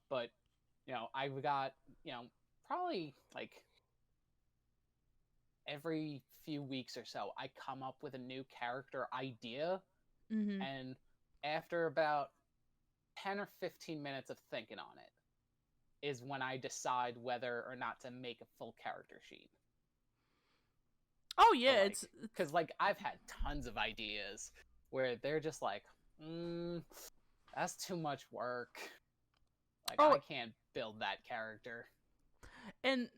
But I've got probably like every few weeks or so, I come up with a new character idea, and after about 10 or 15 minutes of thinking on it is when I decide whether or not to make a full character sheet. Oh yeah, it's because like I've had tons of ideas where they're just like, that's too much work. Like I can't build that character. And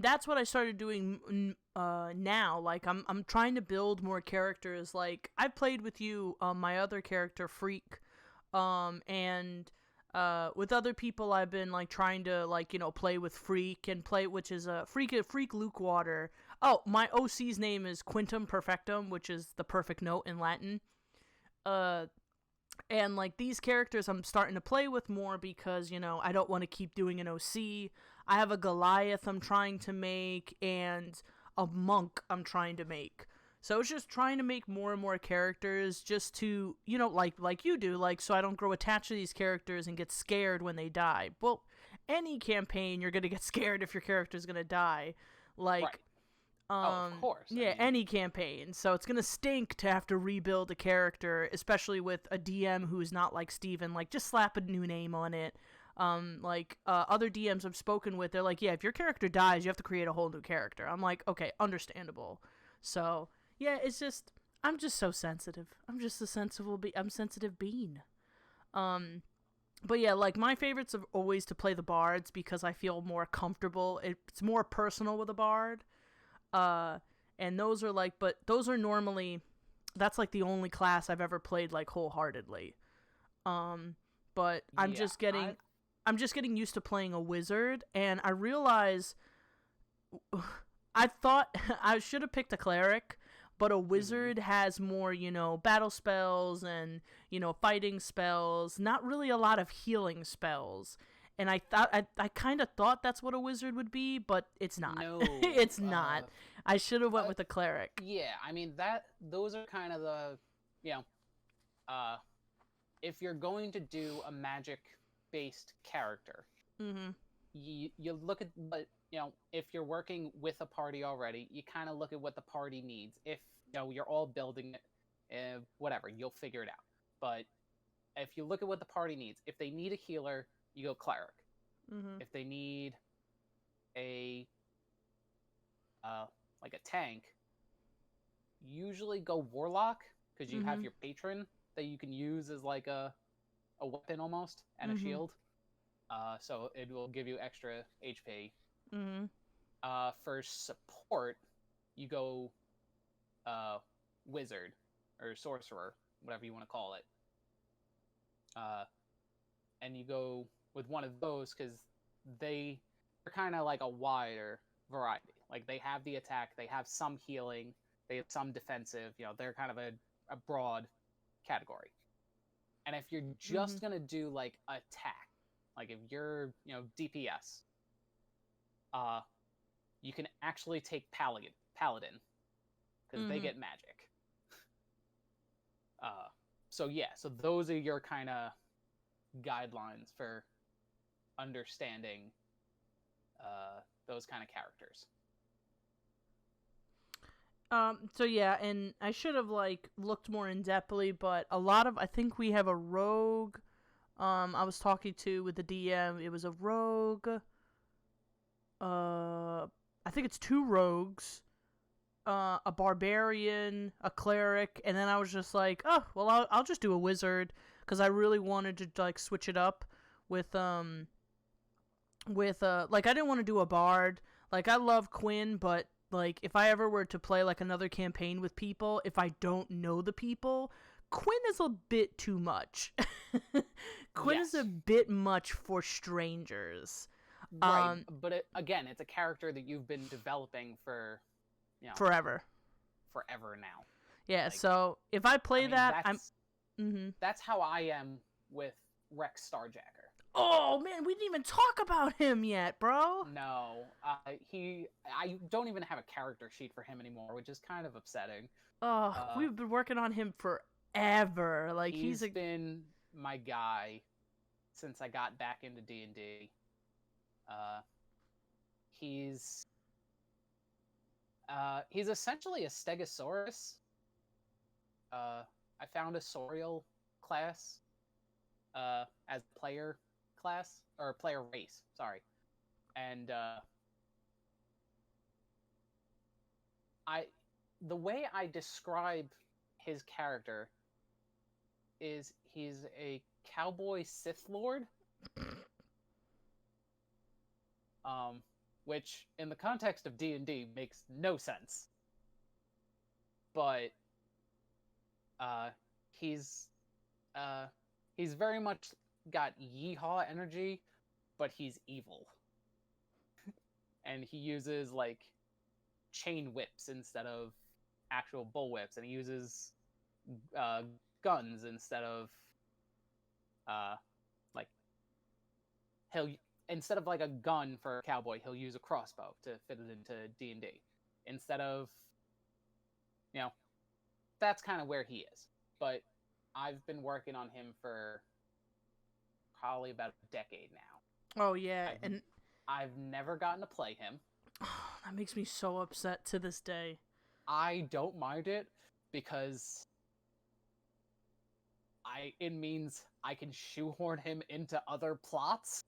that's what I started doing now. Like I'm trying to build more characters. Like I played with you my other character Freak, and with other people I've been like trying to like play with Freak and play, which is a Freak Luke Water. Oh, my OC's name is Quintum Perfectum, which is the perfect note in Latin. And like these characters I'm starting to play with more because I don't want to keep doing an OC. I have a Goliath I'm trying to make and a monk I'm trying to make. So it's just trying to make more and more characters just to, like you do, like so I don't grow attached to these characters and get scared when they die. Well, any campaign you're going to get scared if your character's going to die. Like right. Of course. Yeah, any campaign. So it's gonna stink to have to rebuild a character, especially with a DM who's not like Steven. Like, just slap a new name on it. Other DMs I've spoken with, they're like, yeah, if your character dies, you have to create a whole new character. I'm like, okay, understandable. So, yeah, it's just, I'm just so sensitive. I'm just a sensitive being. But yeah, like, my favorites are always to play the bards because I feel more comfortable. It's more personal with a bard. And those are like, but those are normally, that's like the only class I've ever played like wholeheartedly. But I'm just getting used to playing a wizard, and I realize I thought I should have picked a cleric, but a wizard has more, battle spells and, fighting spells, not really a lot of healing spells. And I kind of thought that's what a wizard would be, but it's not. No, it's not. I should have went with a cleric. Yeah, I mean those are kind of the, if you're going to do a magic-based character, you look at what if you're working with a party already, you kind of look at what the party needs. If you're all building it, whatever, you'll figure it out. But if you look at what the party needs, if they need a healer, you go cleric. If they need a like a tank, usually go warlock, because you have your patron that you can use as like a weapon almost, and a shield. So it will give you extra HP. For support, you go wizard or sorcerer, whatever you want to call it. And you go with one of those because they're kind of like a wider variety. Like they have the attack, they have some healing, they have some defensive. They're kind of a broad category. And if you're just gonna do like attack, like if you're DPS, you can actually take paladin because they get magic. So those are your kind of guidelines for understanding those kind of characters. So yeah, and I should have like looked more in depthly, but I think we have a rogue. I was talking to with the DM. It was a rogue. I think it's 2 rogues, a barbarian, a cleric, and then I was just like, oh well, I'll just do a wizard because I really wanted to like switch it up with like I didn't want to do a bard. Like I love Quinn, but like if I ever were to play like another campaign with people, if I don't know the people, Quinn is a bit too much. Quinn is a bit much for strangers. Right, but again, it's a character that you've been developing for, forever now. Yeah, like, so if I play that's how I am with Rex Starjacker. Oh man, we didn't even talk about him yet, bro. No, I don't even have a character sheet for him anymore, which is kind of upsetting. Oh, Uh, we've been working on him forever. Like he's been my guy since I got back into D&D. Uh, he's he's essentially a Stegosaurus. I found a Saurial class as player class or player race, sorry, and I the way I describe his character is he's a cowboy Sith Lord, which in the context of D&D makes no sense, but uh, he's he's very much got yeehaw energy, but he's evil, and he uses like chain whips instead of actual bull whips, and he uses guns instead of like he'll instead of like a gun for a cowboy, he'll use a crossbow to fit it into D&D instead of, you know, that's kind of where he is. But I've been working on him for probably about a decade now. Oh yeah, and I've never gotten to play him. That makes me so upset to this day. I don't mind it because it means I can shoehorn him into other plots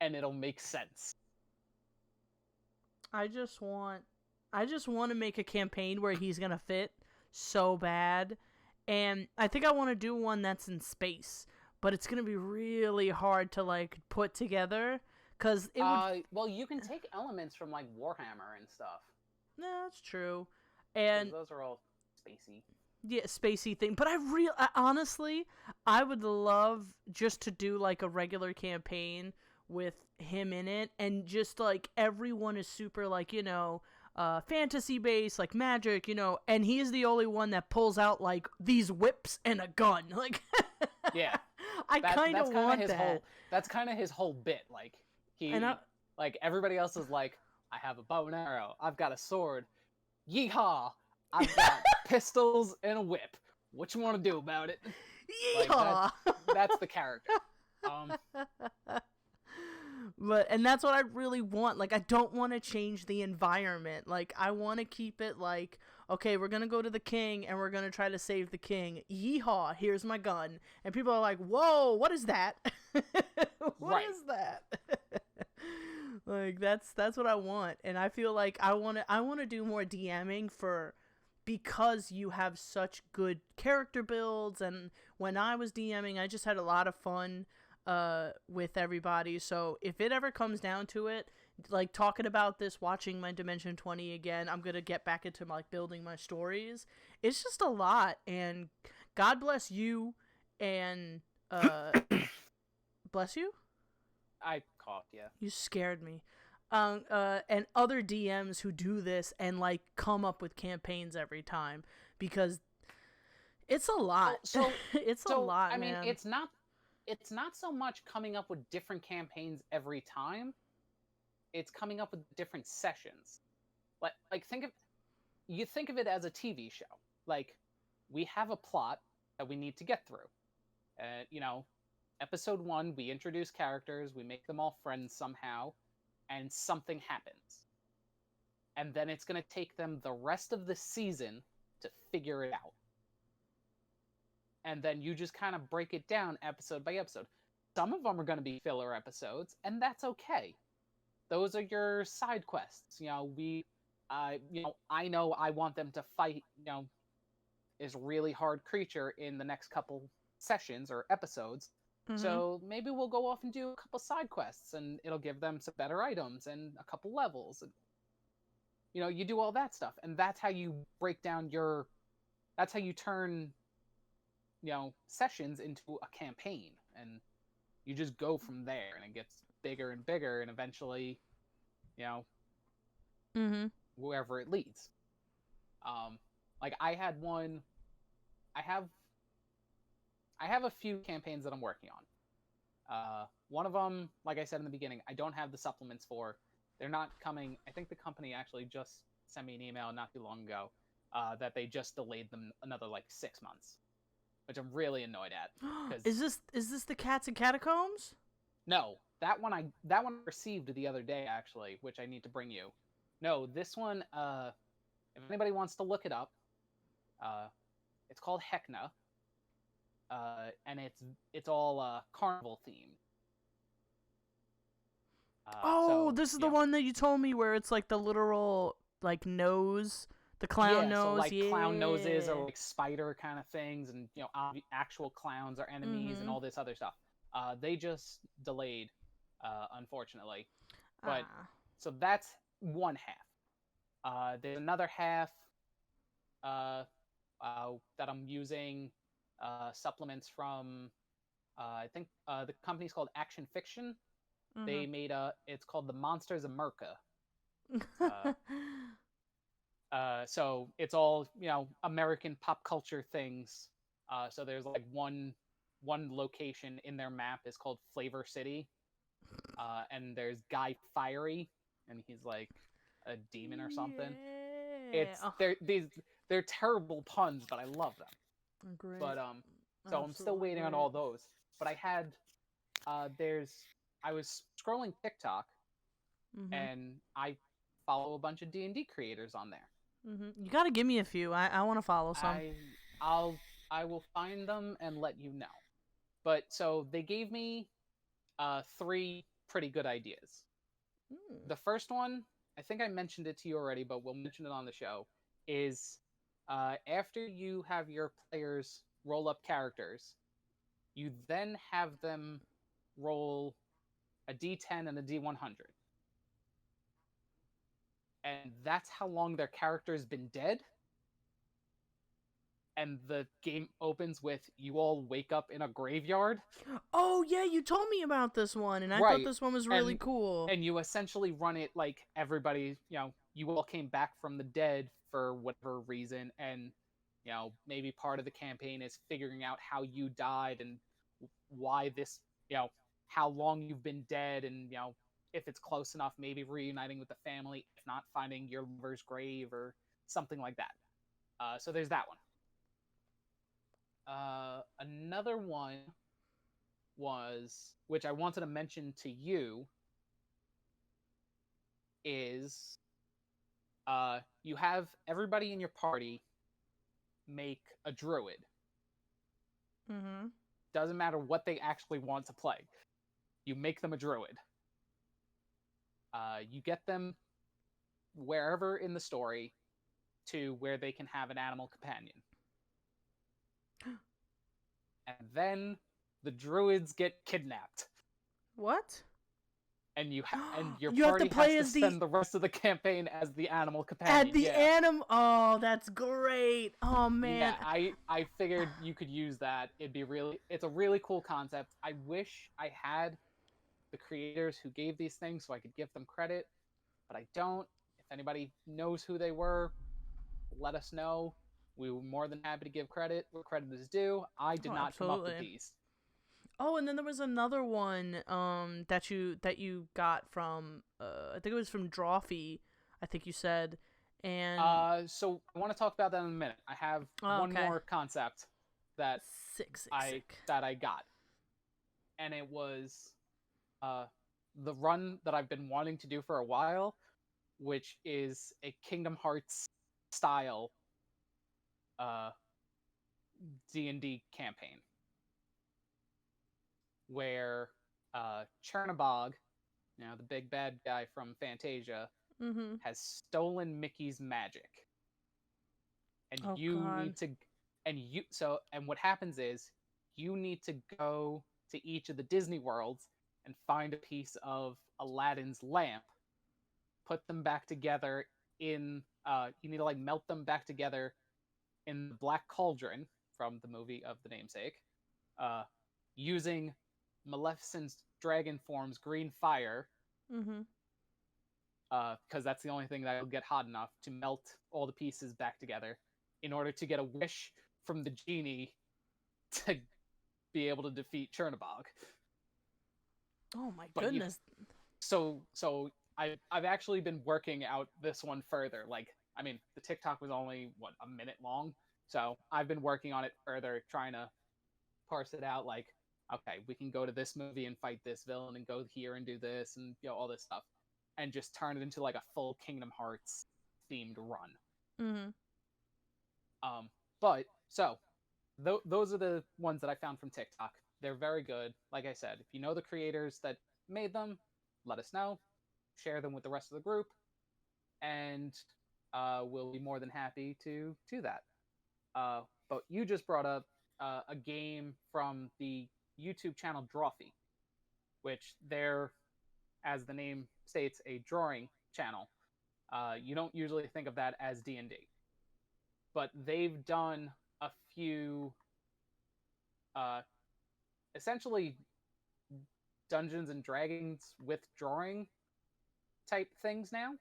and it'll make sense. I just want to make a campaign where he's going to fit so bad. And I think I want to do one that's in space, but it's going to be really hard to like put together cuz it would well, you can take elements from like Warhammer and stuff. No, that's true. And those are all spacey. Yeah, spacey thing. But honestly, I would love just to do like a regular campaign with him in it, and just like everyone is super like, fantasy based, like magic, and he's the only one that pulls out like these whips and a gun. Like, yeah, I kind of want that. That's kind of his whole bit. Like like everybody else is like, I have a bow and arrow, I've got a sword, yeehaw, I've got pistols and a whip. What you want to do about it? Yeehaw! Like, that's the character. And that's what I really want. Like, I don't want to change the environment. Like, I want to keep it like, okay, we're going to go to the king and we're going to try to save the king. Yeehaw, here's my gun. And people are like, whoa, what is that? What is that? Like, that's what I want. And I feel like I want to do more DMing because you have such good character builds. And when I was DMing, I just had a lot of fun with everybody. So if it ever comes down to it, like talking about this, watching my Dimension 20 again, I'm gonna get back into like building my stories. It's just a lot, and God bless you, and bless you. I coughed, yeah. You scared me. And other DMs who do this and like come up with campaigns every time, because it's a lot. It's a lot. I mean, it's not so much coming up with different campaigns every time. It's coming up with different sessions. Like think of it as a TV show. Like, we have a plot that we need to get through. Episode 1, we introduce characters, we make them all friends somehow, and something happens. And then it's going to take them the rest of the season to figure it out. And then you just kind of break it down episode by episode. Some of them are going to be filler episodes, and that's okay. Those are your side quests. I know I want them to fight, this really hard creature in the next couple sessions or episodes. Mm-hmm. So maybe we'll go off and do a couple side quests, and it'll give them some better items and a couple levels. And, you do all that stuff, and that's how you break down that's how you turn sessions into a campaign, and you just go from there, and it gets bigger and bigger, and eventually wherever it leads. Like I have I have a few campaigns that I'm working on. One of them, like I said in the beginning, I don't have the supplements for. They're not coming. I think the company actually just sent me an email not too long ago that they just delayed them another like 6 months, which I'm really annoyed at. Because is this the Cats and Catacombs? no, that one I received the other day actually, which I need to bring you. No, this one. If anybody wants to look it up, it's called Hecna, and it's all carnival themed. Oh, this is the one that you told me where it's like the literal like nose, the clown nose. So like yeah. clown noses or like spider kind of things, and actual clowns are enemies and all this other stuff. They just delayed, unfortunately. But so that's one half. There's another half that I'm using supplements from. I think the company's called Action Fiction. They made it's called the Monsters of Merca. So it's all American pop culture things. So there's like one location in their map is called Flavor City, and there's Guy Fiery, and he's like a demon or something. They're terrible puns, but I love them. Great. But so I'm still waiting on all those. But I had I was scrolling TikTok, and I follow a bunch of D&D creators on there. You gotta give me a few. I want to follow some. I will find them and let you know. But so they gave me 3 pretty good ideas. The first one, I think I mentioned it to you already, but we'll mention it on the show, is after you have your players roll up characters, you then have them roll a D10 and a D100. And that's how long their character's been dead. And the game opens with you all wake up in a graveyard. Oh, yeah, you told me about this one, and I thought this one was really cool. And you essentially run it like everybody, you all came back from the dead for whatever reason, and, maybe part of the campaign is figuring out how you died and why this, how long you've been dead, and, if it's close enough, maybe reuniting with the family, if not finding your lover's grave or something like that. So there's that one. Another one was, which I wanted to mention to you, is you have everybody in your party make a druid. Doesn't matter what they actually want to play. You make them a druid. You get them wherever in the story to where they can have an animal companion. And then the druids get kidnapped. What? And your party has to spend the rest of the campaign as the animal companion. Oh, that's great. Oh man. Yeah, I figured you could use that. It's a really cool concept. I wish I had the creators who gave these things so I could give them credit, but I don't. If anybody knows who they were, let us know. We were more than happy to give credit where credit is due. I did not come up with these. Oh, and then there was another one that you got from I think it was from Drawfee, I think you said. And so I want to talk about that in a minute. I have one more concept that I got. And it was the run that I've been wanting to do for a while, which is a Kingdom Hearts style D&D campaign, where Chernabog, the big bad guy from Fantasia, has stolen Mickey's magic, and and what happens is you need to go to each of the Disney worlds and find a piece of Aladdin's lamp, put them back together in you need to melt them back together in the Black Cauldron from the movie of the namesake, using Maleficent's dragon form's green fire, because that's the only thing that will get hot enough to melt all the pieces back together in order to get a wish from the genie to be able to defeat Chernobog. Oh my But goodness. So I've actually been working out this one further. Like, I mean, the TikTok was only what, a minute long, so I've been working on it further, trying to parse it out. Like, okay, we can go to this movie and fight this villain, and go here and do this, and all this stuff, and just turn it into like a full Kingdom Hearts themed run. Mm-hmm. But so those are the ones that I found from TikTok. They're very good. Like I said, if you know the creators that made them, let us know. Share them with the rest of the group, and we'll be more than happy to do that. But you just brought up a game from the YouTube channel Drawfee, which they're, as the name states, a drawing channel. You don't usually think of that as D&D, but they've done a few essentially Dungeons and Dragons with drawing type things now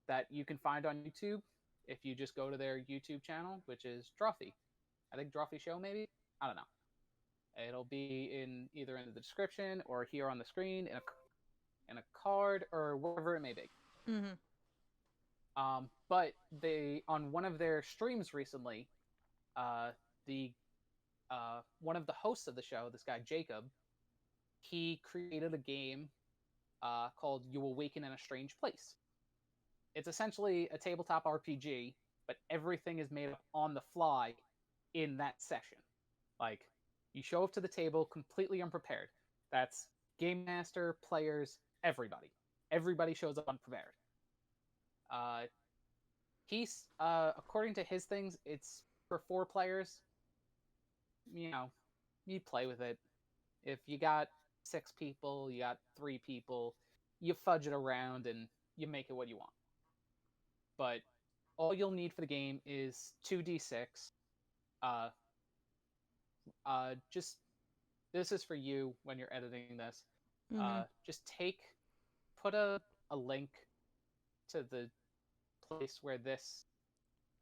that you can find on YouTube if you just go to their YouTube channel, which is Drawfee. I think Drawfee Show, maybe? I don't know. It'll be in either in the description or here on the screen in a card or wherever it may be. Mm-hmm. But they, on one of their streams recently, the one of the hosts of the show, this guy Jacob, he created a game called You Awaken in a Strange Place. It's essentially a tabletop RPG, but everything is made up on the fly in that session. Like, you show up to the table completely unprepared. That's game master, players, everybody. Everybody shows up unprepared. He's according to his things, it's for 4 players. You know, you play with it. If you got 6 people, you got 3 people, you fudge it around and you make it what you want. But all you'll need for the game is 2d6. Just, this is for you when you're editing this. Mm-hmm. Just put a link to the place where this.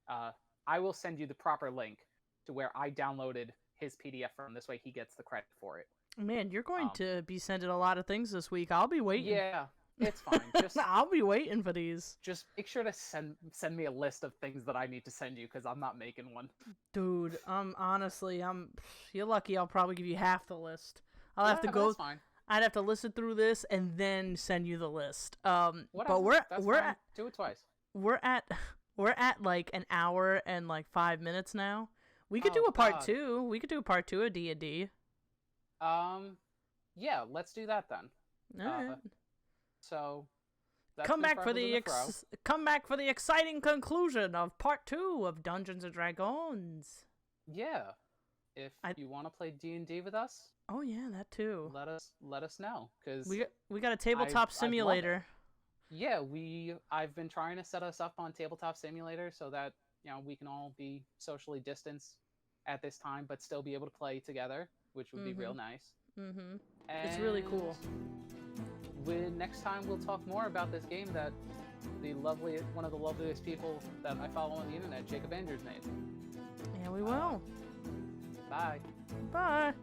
I will send you the proper link to where I downloaded his PDF from. This way he gets the credit for it. Man, you're going to be sending a lot of things this week. I'll be waiting. Yeah, it's fine. I'll be waiting for these. Just make sure to send me a list of things that I need to send you, because I'm not making one. Dude, honestly, you're lucky. I'll probably give you half the list. I'll have to go. That's fine. I'd have to listen through this and then send you the list. Whatever. But we're fine. at, do it twice. We're at like an hour and like 5 minutes now. We could do a part 2. We could do a part 2 of D&D. Yeah, let's do that then. All right. So that's come back for the exciting conclusion of part 2 of Dungeons and Dragons. Yeah. If you want to play D&D with us, oh yeah, that too. Let us know, because we got a tabletop simulator. Yeah, I've been trying to set us up on Tabletop Simulator so that, you know, we can all be socially distanced at this time, but still be able to play together, which would be real nice. Mm-hmm. It's really cool. Next time we'll talk more about this game that one of the loveliest people that I follow on the internet, Jacob Andrews, made. Yeah, we will. Bye. Bye.